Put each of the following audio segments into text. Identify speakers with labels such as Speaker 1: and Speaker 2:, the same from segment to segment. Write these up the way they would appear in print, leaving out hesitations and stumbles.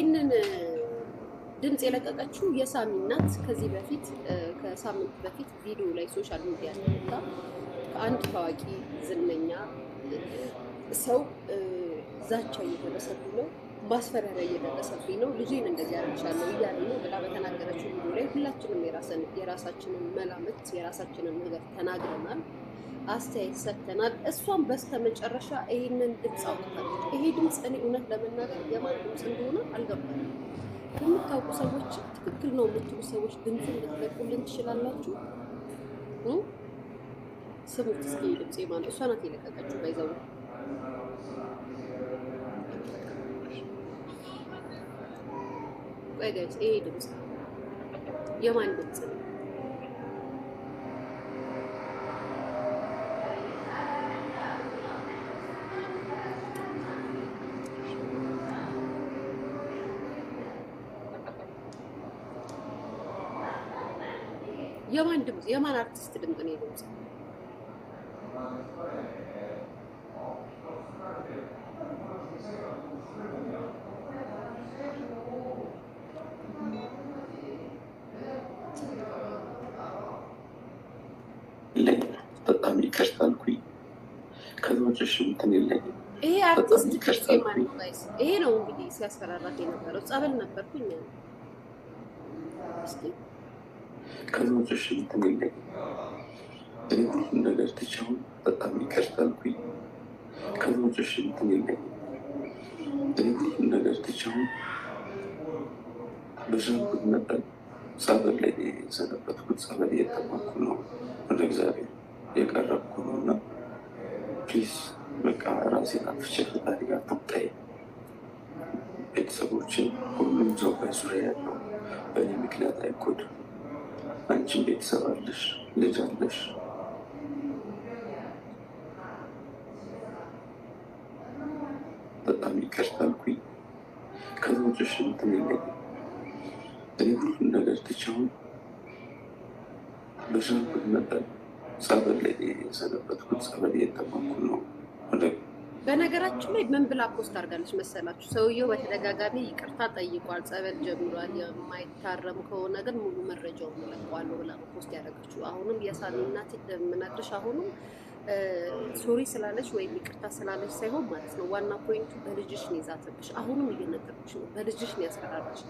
Speaker 1: ይሄንን ድምጽ የለቀቀችው የሳሚ እናት ከዚህ በፊት ከሳምንት በፊት ቪዲዮ ላይ ሶሻል ሚዲያ ላይ ከአንድ ታዋቂ ዝነኛ ሰው ዛቻ እየደረሰብኝ ነው፣ ማስፈራሪያ እየደረሰብኝ ነው፣ ልጄን እንደዚህ አድርሻለሁ እያለ ነው ብላ በተናገረችው ቪዲዮ ላይ ሁላችንም የራሳችንን መላምት የራሳችንን ነገር ተናግረናል፣ አስተያየት ሰጥተናል። እሷም በስተመጨረሻ ይሄንን ድምጽ አውጥታለች። ይሄ ድምጽ እኔ እውነት ለመናገር የማን ድምጽ እንደሆነ አልገባኝም። የምታውቁ ሰዎች ትክክል ነው የምትሉ ሰዎች ድምፁን ልትለቁልን ትችላላችሁ? ስሙት እስኪ ድምጽ የማን? እሷ ናት የለቀቀችው። ባይዘው ጋይስ ይሄ ድምጽ የማን ድምጽ ነው? የማን ድምጽ? የማን አርቲስት ድምጽ ነው? ድምጽ
Speaker 2: በጣም ይከርታልኩኝ ከዛውጭሽ እንትን የለኝ።
Speaker 1: ይሄ አርቲስት ድምጽ የማን ነው ጋይስ? ይሄ ነው እንግዲህ ሲያስፈራራት የነበረው። ጸበል ነበርኩኝ እስኪ
Speaker 2: ከዛውጭሽ እንትን የለኝ። እኔ ሁሉም ነገር ትቼው በጣም ይከርታልኩኝ ከዛውጭሽ እንትን የለኝ። እኔ ሁሉም ነገር ትቼው በሻልኩት መጠን ጸበል ላይ የሰነበትኩት ጸበል እየጠማኩ ነው፣ ወደ እግዚአብሔር የቀረብኩ ነው እና ፕሊዝ በቃ ራሴን አፍቼ ፈጣሪ ጋር ትምጣይ። ቤተሰቦችን ሁሉም ሰው በዙሪያ ያለው በእኔ ምክንያት አይጎዱ። አንቺን ቤተሰብ አለሽ፣ ልጅ አለሽ። በጣም ይቅርታልኩኝ ከዛውጭሽ እንትን የለኝ። እኔ ሁሉም ነገር ትቼውን በሻልኩት መጠን ጸበል ላይ የሰነበትኩት ጸበል እየጠማኩ ነው።
Speaker 1: በነገራችን ላይ ምን ብላ ፖስት አድርጋለች መሰላችሁ? ሰውየው በተደጋጋሚ ይቅርታ ጠይቋል፣ ጸበል ጀምሯል። የማይታረም ከሆነ ግን ሙሉ መረጃውን እለቀዋለሁ ብላ ነው ፖስት ያደረገችው። አሁንም የሳሚ እናት እንደምነግርሽ አሁንም ሶሪ ስላለች ወይም ይቅርታ ስላለች ሳይሆን ማለት ነው፣ ዋና ፖይንቱ በልጅሽ ነው የዛተብሽ። አሁንም እየነገርኩሽ ነው፣ በልጅሽ ነው ያስፈራራሽ።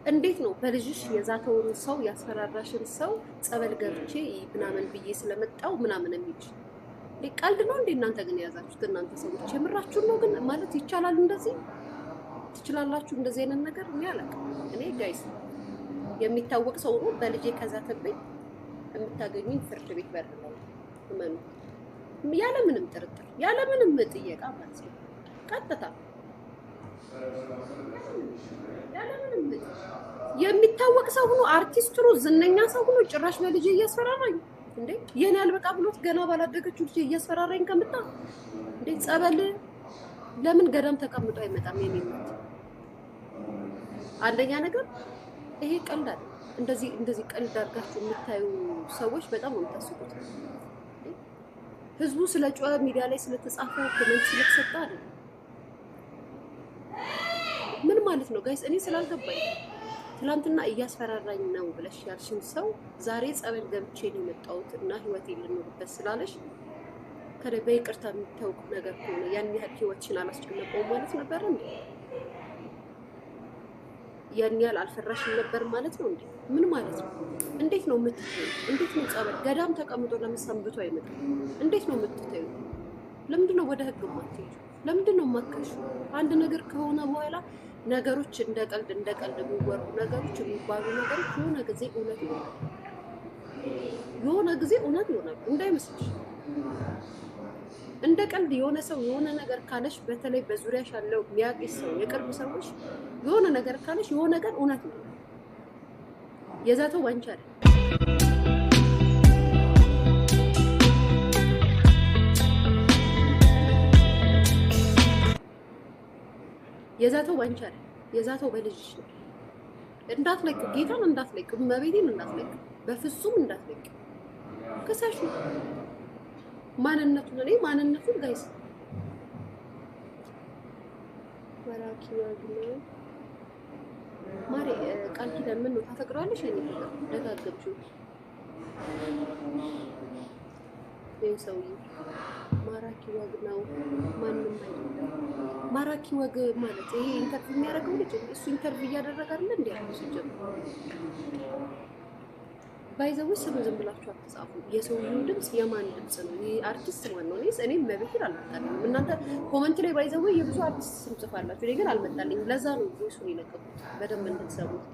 Speaker 1: እንዴት ነው በልጅሽ የዛተውን ሰው ያስፈራራሽን ሰው ጸበል ገብቼ ምናምን ብዬ ስለመጣው ምናምን የሚልሽ? ቀልድ ነው እንዴ? እናንተ ግን የያዛችሁት እናንተ ሰዎች የምራችሁን ነው? ግን ማለት ይቻላል? እንደዚህ ትችላላችሁ? እንደዚህ አይነት ነገር እኔ አላውቅም። እኔ ጋይስ የሚታወቅ ሰው ነው በልጄ ከዛተብኝ የምታገኙኝ ፍርድ ቤት በር ነው። እመኑ፣ ያለምንም ጥርጥር ያለምንም ጥየቃ ማለት ነው። ቀጥታ ያለምንም የሚታወቅ ሰው ሆኖ አርቲስት ነው ዝነኛ ሰው ሆኖ ጭራሽ በልጄ እያስፈራራኝ እንዴ! የኔ አልበቃ ብሎት ገና ባላደገችው ልጅ እያስፈራራኝ ከምታ እንዴ! ጸበል ለምን ገዳም ተቀምጦ አይመጣም? የሚመት አንደኛ ነገር ይሄ ቀልድ አይደል። እንደዚህ ቀልድ አድርጋችሁ የምታዩ ሰዎች በጣም ነው የምታስቡት። ህዝቡ ስለ ጮኸ ሚዲያ ላይ ስለተጻፈ ኮሜንት ስለተሰጠ አይደል። ምን ማለት ነው ጋይስ? እኔ ስላልገባኝ ትላንትና እያስፈራራኝ ነው ብለሽ ያልሽን ሰው ዛሬ ጸበል ገብቼ ነው የመጣሁት እና ህይወቴን ልኖርበት ስላለሽ ከላይ በይቅርታ የሚታወቅ ነገር ከሆነ ያን ያህል ህይወትሽን አላስጨነቀውም ማለት ነበር እንዴ? ያን ያህል አልፈራሽም ነበር ማለት ነው እንዴ? ምን ማለት ነው? እንዴት ነው የምትታዩ? እንዴት ነው ጸበል ገዳም ተቀምጦ ለመሰንብቶ አይመጣም? እንዴት ነው የምትታዩ? ለምንድን ነው ወደ ህግ ማትሄዱ? ለምንድን ነው ማከሹ? አንድ ነገር ከሆነ በኋላ ነገሮች እንደ ቀልድ የሚወሩ ነገሮች የሚባሉ ነገሮች የሆነ ጊዜ እውነት ይሆናሉ። የሆነ ጊዜ እውነት ይሆናሉ እንዳይመስልሽ። እንደ ቀልድ የሆነ ሰው የሆነ ነገር ካለሽ፣ በተለይ በዙሪያሽ ያለው የሚያውቅሽ ሰው የቅርብ ሰዎች የሆነ ነገር ካለሽ የሆነ ቀን እውነት ነው። የዛተው ባንቺ አይደል። የዛተው ባንቺ አይደል። የዛተው በልጅሽ ነው። እንዳትለቅ፣ ጌታን እንዳትለቅ፣ መቤቴን እንዳትለቅ፣ በፍጹም እንዳትለቅ። ከሳሹ ማንነቱን ጋይስ ወራኪ ታዲያ ምን ነው ታፈቅረዋለሽ? እኔ ነገር ደጋገብሽው። ይህ ሰውዬ ማራኪ ወግ ነው፣ ማንም አይደለም። ማራኪ ወግ ማለት ይሄ ኢንተርቪው የሚያደርገው ልጅ እሱ ኢንተርቪው እያደረገ አይደለ እንዴ? ያለው ሲጀምር ባይዘው ስም ዝም ብላችሁ አትጻፉ። የሰውየው ድምጽ የማን ድምጽ ነው? ይሄ አርቲስት ማን ነው? እኔም መብሄር አልመጣልኝም። እናንተ ኮመንት ላይ ባይዘው የብዙ አርቲስት ስም ጽፋላችሁ፣ እኔ ግን አልመጣልኝም። ለዛ ነው ቮይሱን የለቀቁት በደንብ እንድትሰሙት።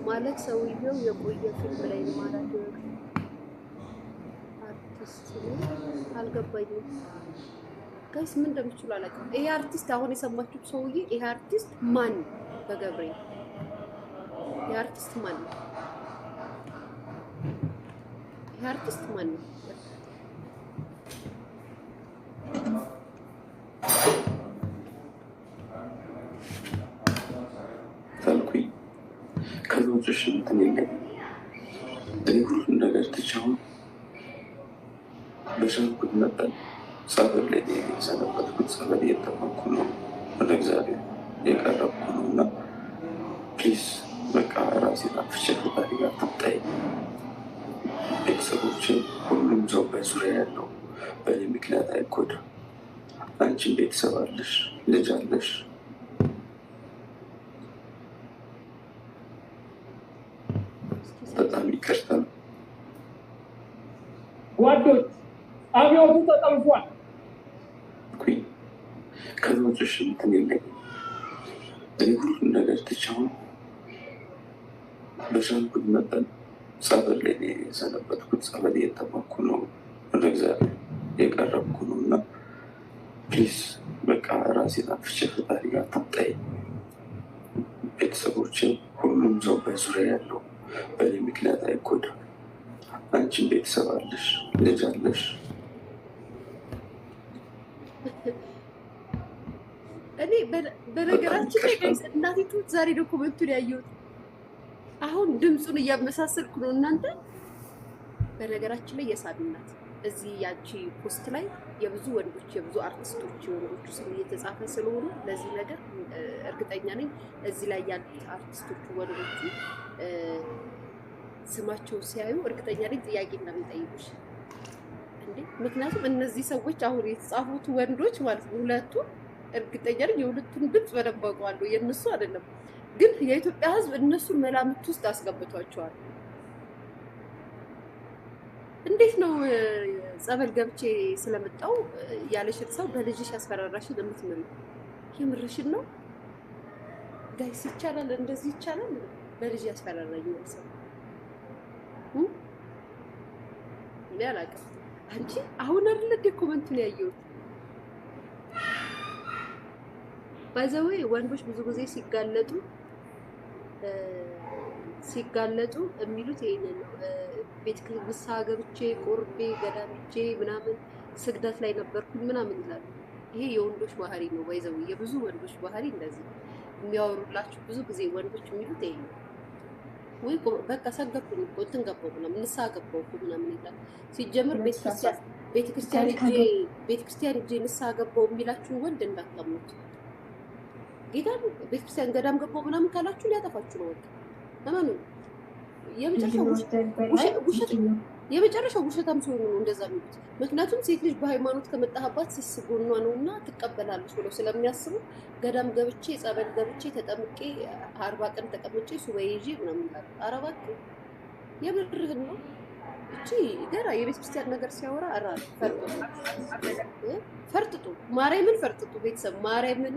Speaker 1: ማለት ሰውየው የቆየ ፊልም ላይ ማራኪ ወግ አርቲስት ነው። አልገባኝም ጋይስ፣ ምን እንደምትችሉ አላውቅም። ይሄ አርቲስት አሁን የሰማችሁት ሰውዬ ይሄ አርቲስት ማን ነው? በገብሬ ይሄ አርቲስት ማን ነው? ይሄ አርቲስት ማን ነው?
Speaker 2: ታልኩኝ ከሎጅሽ እንትን የለም። እኔ ሁሉን ነገር ትቻው በሻልኩት መጠን ጸበል ላይ የሰነበትኩት ጸበል እየጠመኩ ነው፣ ወደ እግዚአብሔር የቀረብኩ ነው እና ፕሊዝ በቃ ራሴን አፍቼ ፈጣሪ ጋር ትምጣይ። ቤተሰቦችን ሁሉም ሰው በዙሪያ ያለው በእኔ ምክንያት አይጎዳ። አንቺን ቤተሰብ አለሽ፣ ልጅ አለሽ። በጣም ይቅርታ
Speaker 3: ጓዶች፣ አብዮቱ ተጠልፏል።
Speaker 2: ከሎጅሽ እንትን የለኝም። እኔ ሁሉን ነገር ትቻው በሻልኩት መጠን ጸበል ላይ የሰነበትኩት ጸበል እየጠመኩ ነው፣ ወደ እግዚአብሔር የቀረብኩ ነው እና ፕሊዝ በቃ ራሴን አፍቼ ፈጣሪ ጋር ትምጣይ። ቤተሰቦችን ሁሉም ሰው በዙሪያ ያለው በእኔ ምክንያት አይጎዳ። አንቺን ቤተሰብ አለሽ፣ ልጅ አለሽ።
Speaker 1: እኔ በነገራችን ላይ ጋይስ እናቴቱ ዛሬ ዶኩመንቱን ያየሁት አሁን ድምፁን እያመሳሰልኩ ነው እናንተ። በነገራችን ላይ የሳቢ እናት እዚህ ያቺ ፖስት ላይ የብዙ ወንዶች የብዙ አርቲስቶች የወንዶቹ ስም እየተጻፈ ስለሆነ ለዚህ ነገር እርግጠኛ ነኝ እዚህ ላይ ያሉት አርቲስቶቹ ወንዶቹ ስማቸው ሲያዩ እርግጠኛ ነኝ ጥያቄ እንደሚጠይቁሽ እንዴ። ምክንያቱም እነዚህ ሰዎች አሁን የተጻፉት ወንዶች ማለት ነው ሁለቱ እርግጠኛ ነኝ የሁለቱን ድምፅ በደንብ አውቀዋለሁ። የእነሱ አይደለም ግን የኢትዮጵያ ሕዝብ እነሱን መላምት ውስጥ አስገብቷቸዋል። እንዴት ነው ጸበል ገብቼ ስለመጣው ያለሽን ሰው በልጅሽ ያስፈራራሽን የምትምሪ? የምርሽን ነው ጋይስ? ይቻላል? እንደዚህ ይቻላል? በልጅ ያስፈራራኝ ሰው እኔ አላውቅም። አንቺ አሁን አይደል እንደ ኮመንቱን ያየሁት። ባይዘዌ ወንዶች ብዙ ጊዜ ሲጋለጡ የሚሉት ይሄንን ነው። ቤት ንስሐ ገብቼ ቆርቤ ገዳምቼ ምናምን ስግደት ላይ ነበርኩኝ ምናምን ይላሉ። ይሄ የወንዶች ባህሪ ነው። ባይዘዌ የብዙ ወንዶች ባህሪ እንደዚህ የሚያወሩላችሁ ብዙ ጊዜ ወንዶች የሚሉት ይሄ ነው። ወይ በቃ ሰገድኩኝ እኮ እንትን ገባሁ ምናምን ንስሐ ገባሁ እኮ ምናምን ይላል። ሲጀምር ቤተክርስቲያን ሄጄ ንስሐ ገባሁ የሚላችሁ ወንድ እንዳታምኑት። ጌታ ቤተክርስቲያን ገዳም ገባሁ ምናምን ካላችሁ ሊያጠፋችሁ ነው። በቃ ለማኑ የመጨረሻው ውሸታም ሲሆኑ ነው እንደዛ የሚሉት። ምክንያቱም ሴት ልጅ በሃይማኖት ከመጣህባት ስስ ጎኗ ነው እና ትቀበላለች ብለው ስለሚያስቡ ገዳም ገብቼ ጸበል ገብቼ ተጠምቄ 40 ቀን ተቀምጬ ሱባኤ ይዤ ምናምን ይላሉ። ኧረ እባክህ የምርህን ነው። እቺ ገና የቤተክርስቲያን ነገር ሲያወራ ኧረ ፈርጥጡ ማርያምን ፈርጥጡ ቤተሰብ ማርያምን